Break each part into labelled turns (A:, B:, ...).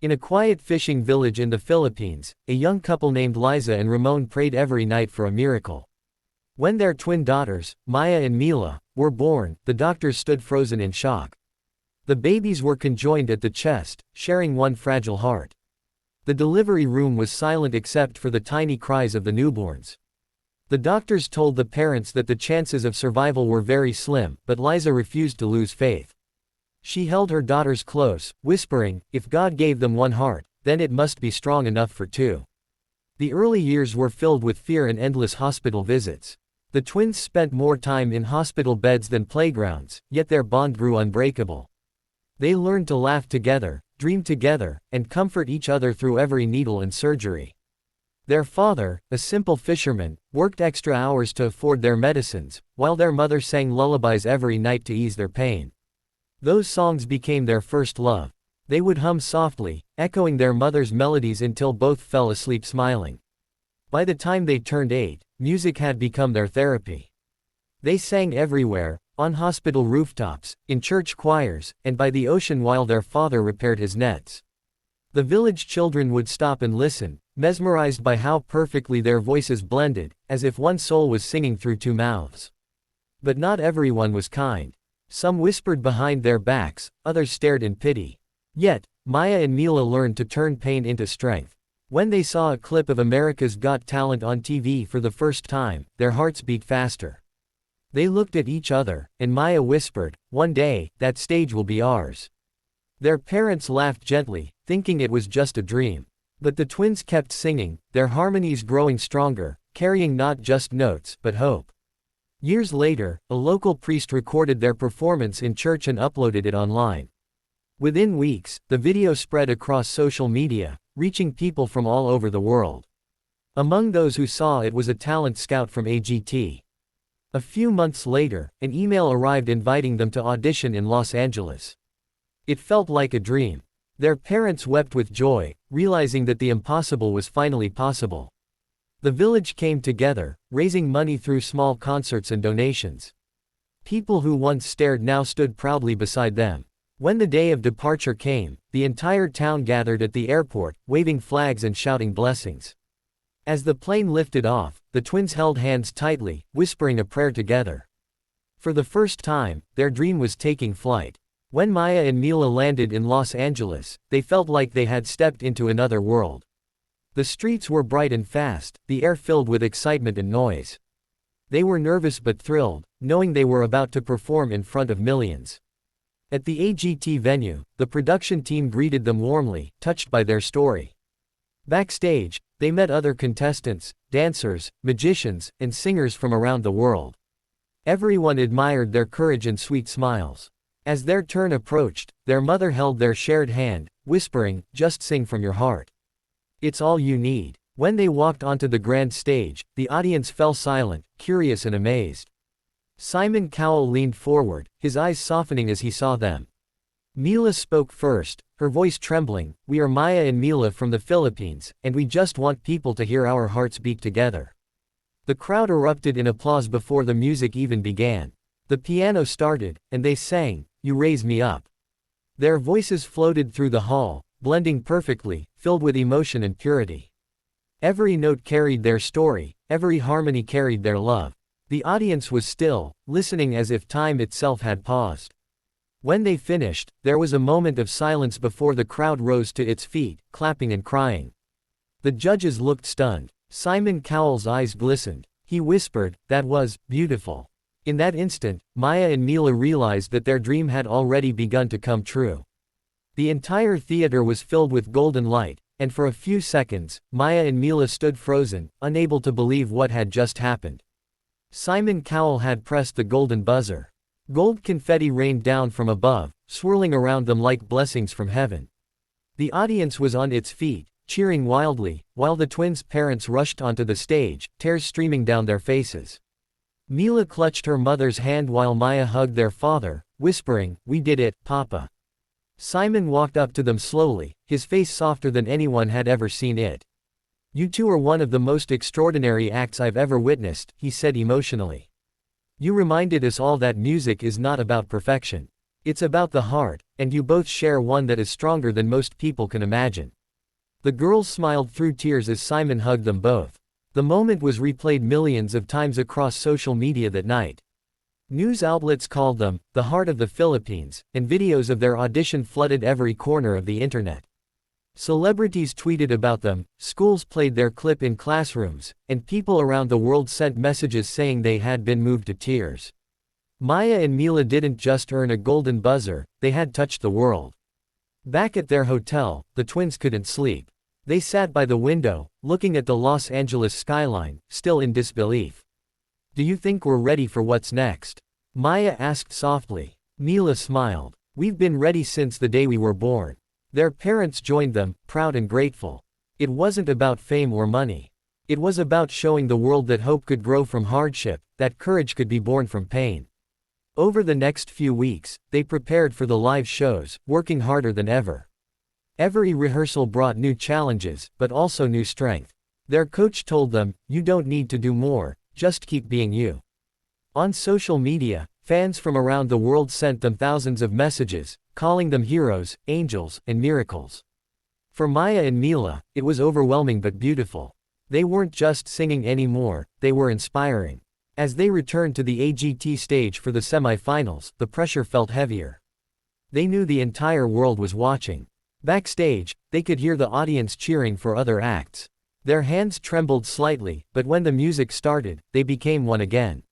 A: In a quiet fishing village in the Philippines, a young couple named Liza and Ramon prayed every night for a miracle. When their twin daughters, Maya and Mila, were born, the doctors stood frozen in shock. The babies were conjoined at the chest, sharing one fragile heart. The delivery room was silent except for the tiny cries of the newborns. The doctors told the parents that the chances of survival were very slim, but Liza refused to lose faith. She held her daughters close, whispering, "If God gave them one heart, then it must be strong enough for two." The early years were filled with fear and endless hospital visits. The twins spent more time in hospital beds than playgrounds, yet their bond grew unbreakable. They learned to laugh together, dream together, and comfort each other through every needle and surgery. Their father, a simple fisherman, worked extra hours to afford their medicines, while their mother sang lullabies every night to ease their pain. Those songs became their first love. They would hum softly, echoing their mother's melodies until both fell asleep smiling. By the time they turned 8, music had become their therapy. They sang everywhere, on hospital rooftops, in church choirs, and by the ocean while their father repaired his nets. The village children would stop and listen, mesmerized by how perfectly their voices blended, as if one soul was singing through two mouths. But not everyone was kind. Some whispered behind their backs, others stared in pity. Yet, Maya and Mila learned to turn pain into strength. When they saw a clip of America's Got Talent on TV for the first time, their hearts beat faster. They looked at each other, and Maya whispered, "One day, that stage will be ours." Their parents laughed gently, thinking it was just a dream. But the twins kept singing, their harmonies growing stronger, carrying not just notes, but hope. Years later, a local priest recorded their performance in church and uploaded it online. Within weeks, the video spread across social media, reaching people from all over the world. Among those who saw it was a talent scout from AGT. A few months later, an email arrived inviting them to audition in Los Angeles. It felt like a dream. Their parents wept with joy, realizing that the impossible was finally possible. The village came together, raising money through small concerts and donations. People who once stared now stood proudly beside them. When the day of departure came, the entire town gathered at the airport, waving flags and shouting blessings. As the plane lifted off, the twins held hands tightly, whispering a prayer together. For the first time, their dream was taking flight. When Maya and Mila landed in Los Angeles, they felt like they had stepped into another world. The streets were bright and fast, the air filled with excitement and noise. They were nervous but thrilled, knowing they were about to perform in front of millions. At the AGT venue, the production team greeted them warmly, touched by their story. Backstage, they met other contestants, dancers, magicians, and singers from around the world. Everyone admired their courage and sweet smiles. As their turn approached, their mother held their shared hand, whispering, "Just sing from your heart. It's all you need." When they walked onto the grand stage, the audience fell silent, curious and amazed. Simon Cowell leaned forward, his eyes softening as he saw them. Mila spoke first, her voice trembling, "We are Maya and Mila from the Philippines, and we just want people to hear our hearts beat together." The crowd erupted in applause before the music even began. The piano started, and they sang, "You Raise Me Up." Their voices floated through the hall, blending perfectly, filled with emotion and purity. Every note carried their story, every harmony carried their love. The audience was still, listening as if time itself had paused. When they finished, there was a moment of silence before the crowd rose to its feet, clapping and crying. The judges looked stunned. Simon Cowell's eyes glistened. He whispered, "That was beautiful." In that instant, Maya and Mila realized that their dream had already begun to come true. The entire theater was filled with golden light, and for a few seconds, Maya and Mila stood frozen, unable to believe what had just happened. Simon Cowell had pressed the golden buzzer. Gold confetti rained down from above, swirling around them like blessings from heaven. The audience was on its feet, cheering wildly, while the twins' parents rushed onto the stage, tears streaming down their faces. Mila clutched her mother's hand while Maya hugged their father, whispering, "We did it, Papa." Simon walked up to them slowly, his face softer than anyone had ever seen it. "You two are one of the most extraordinary acts I've ever witnessed," he said emotionally. "You reminded us all that music is not about perfection. It's about the heart, and you both share one that is stronger than most people can imagine." The girls smiled through tears as Simon hugged them both. The moment was replayed millions of times across social media that night. News outlets called them the heart of the Philippines, and videos of their audition flooded every corner of the internet. Celebrities tweeted about them, schools played their clip in classrooms, and people around the world sent messages saying they had been moved to tears. Maya and Mila didn't just earn a golden buzzer, they had touched the world. Back at their hotel, the twins couldn't sleep. They sat by the window, looking at the Los Angeles skyline, still in disbelief. "Do you think we're ready for what's next?" Maya asked softly. Mila smiled. "We've been ready since the day we were born." Their parents joined them, proud and grateful. It wasn't about fame or money. It was about showing the world that hope could grow from hardship, that courage could be born from pain. Over the next few weeks, they prepared for the live shows, working harder than ever. Every rehearsal brought new challenges, but also new strength. Their coach told them, "You don't need to do more, just keep being you." On social media, fans from around the world sent them thousands of messages, calling them heroes, angels, and miracles. For Maya and Mila, it was overwhelming but beautiful. They weren't just singing anymore, they were inspiring. As they returned to the AGT stage for the semi-finals, the pressure felt heavier. They knew the entire world was watching. Backstage, they could hear the audience cheering for other acts. Their hands trembled slightly, but when the music started, they became one again.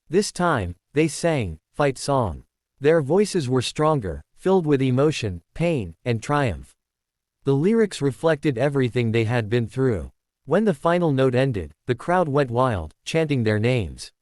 A: This time, they sang, "Fight Song." Their voices were stronger, filled with emotion, pain, and triumph. The lyrics reflected everything they had been through. When the final note ended, the crowd went wild, chanting their names.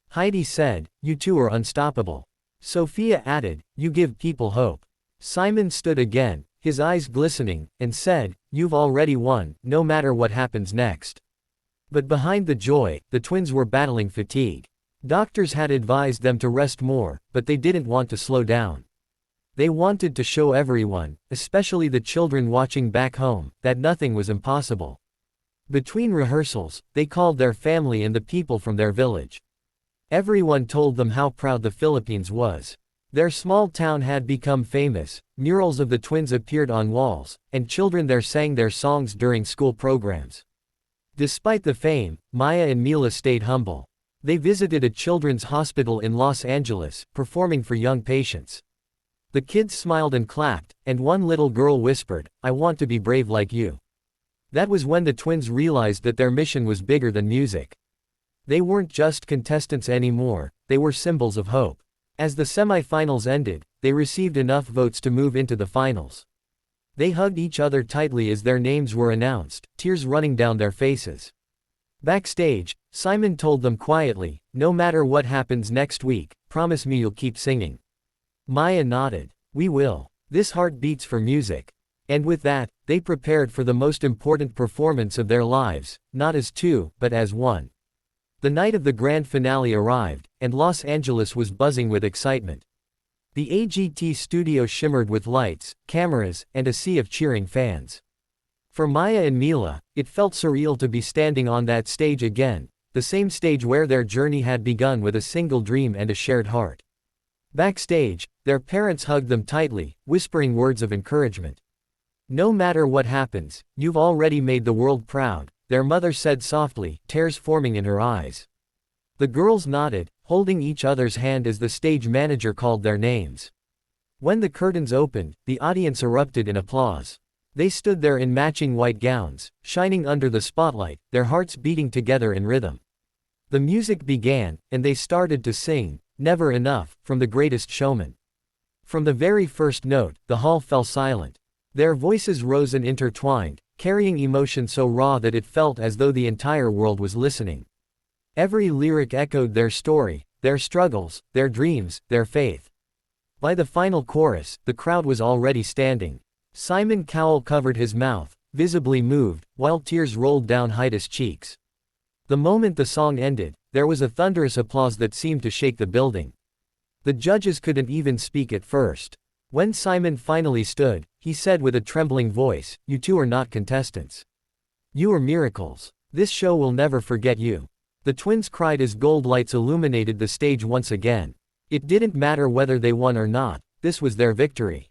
A: Heidi said, "You two are unstoppable." Sophia added, "You give people hope." Simon stood again, his eyes glistening, and said, "You've already won, no matter what happens next." But behind the joy, the twins were battling fatigue. Doctors had advised them to rest more, but they didn't want to slow down. They wanted to show everyone, especially the children watching back home, that nothing was impossible. Between rehearsals, they called their family and the people from their village. Everyone told them how proud the Philippines was. Their small town had become famous, murals of the twins appeared on walls, and children there sang their songs during school programs. Despite the fame, Maya and Mila stayed humble. They visited a children's hospital in Los Angeles, performing for young patients. The kids smiled and clapped, and one little girl whispered, "I want to be brave like you." That was when the twins realized that their mission was bigger than music. They weren't just contestants anymore, they were symbols of hope. As the semi-finals ended, they received enough votes to move into the finals. They hugged each other tightly as their names were announced, tears running down their faces. Backstage, Simon told them quietly, "No matter what happens next week, promise me you'll keep singing." Maya nodded. "We will. This heart beats for music." And with that, they prepared for the most important performance of their lives, not as two, but as one. The night of the grand finale arrived, and Los Angeles was buzzing with excitement. The AGT studio shimmered with lights, cameras, and a sea of cheering fans. For Maya and Mila, it felt surreal to be standing on that stage again, the same stage where their journey had begun with a single dream and a shared heart. Backstage, their parents hugged them tightly, whispering words of encouragement. "No matter what happens, you've already made the world proud," their mother said softly, tears forming in her eyes. The girls nodded, holding each other's hand as the stage manager called their names. When the curtains opened, the audience erupted in applause. They stood there in matching white gowns, shining under the spotlight, their hearts beating together in rhythm. The music began, and they started to sing, "Never Enough," from The Greatest Showman. From the very first note, the hall fell silent. Their voices rose and intertwined, carrying emotion so raw that it felt as though the entire world was listening. Every lyric echoed their story, their struggles, their dreams, their faith. By the final chorus, the crowd was already standing. Simon Cowell covered his mouth, visibly moved, while tears rolled down Heidi's cheeks. The moment the song ended, there was a thunderous applause that seemed to shake the building. The judges couldn't even speak at first. When Simon finally stood, he said with a trembling voice, "You two are not contestants. You are miracles. This show will never forget you." The twins cried as gold lights illuminated the stage once again. It didn't matter whether they won or not, this was their victory.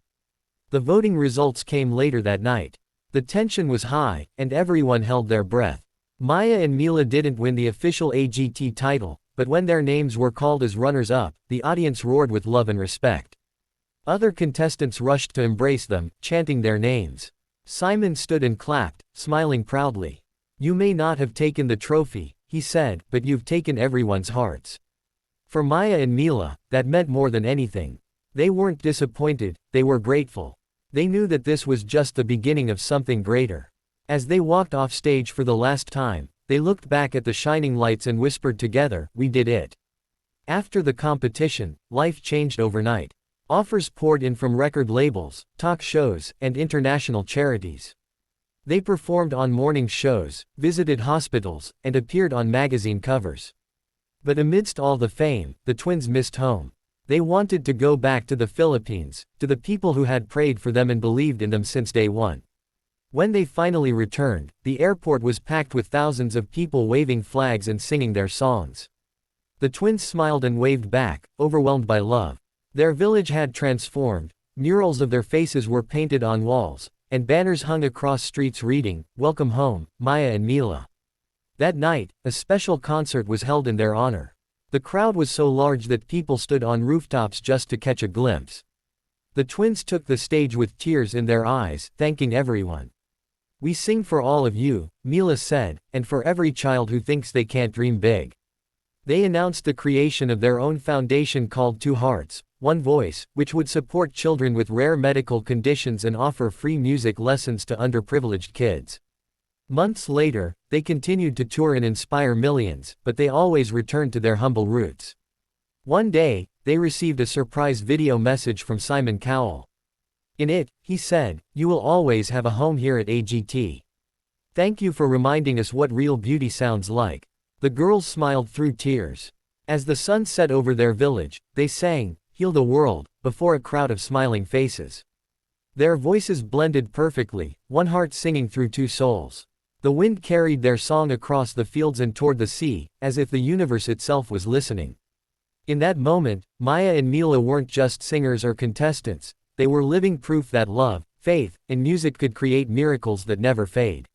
A: The voting results came later that night. The tension was high, and everyone held their breath. Maya and Mila didn't win the official AGT title, but when their names were called as runners-up, the audience roared with love and respect. Other contestants rushed to embrace them, chanting their names. Simon stood and clapped, smiling proudly. "You may not have taken the trophy," he said, "but you've taken everyone's hearts." For Maya and Mila, that meant more than anything. They weren't disappointed, they were grateful. They knew that this was just the beginning of something greater. As they walked off stage for the last time, they looked back at the shining lights and whispered together, "We did it." After the competition, life changed overnight. Offers poured in from record labels, talk shows, and international charities. They performed on morning shows, visited hospitals, and appeared on magazine covers. But amidst all the fame, the twins missed home. They wanted to go back to the Philippines, to the people who had prayed for them and believed in them since day one. When they finally returned, the airport was packed with thousands of people waving flags and singing their songs. The twins smiled and waved back, overwhelmed by love. Their village had transformed, murals of their faces were painted on walls, and banners hung across streets reading, "Welcome home, Maya and Mila." That night, a special concert was held in their honor. The crowd was so large that people stood on rooftops just to catch a glimpse. The twins took the stage with tears in their eyes, thanking everyone. "We sing for all of you," Mila said, "and for every child who thinks they can't dream big." They announced the creation of their own foundation called Two Hearts, One Voice, which would support children with rare medical conditions and offer free music lessons to underprivileged kids. Months later, they continued to tour and inspire millions, but they always returned to their humble roots. One day, they received a surprise video message from Simon Cowell. In it, he said, "You will always have a home here at AGT. Thank you for reminding us what real beauty sounds like." The girls smiled through tears. As the sun set over their village, they sang, "Heal the World," before a crowd of smiling faces. Their voices blended perfectly, one heart singing through two souls. The wind carried their song across the fields and toward the sea, as if the universe itself was listening. In that moment, Maya and Mila weren't just singers or contestants, they were living proof that love, faith, and music could create miracles that never fade.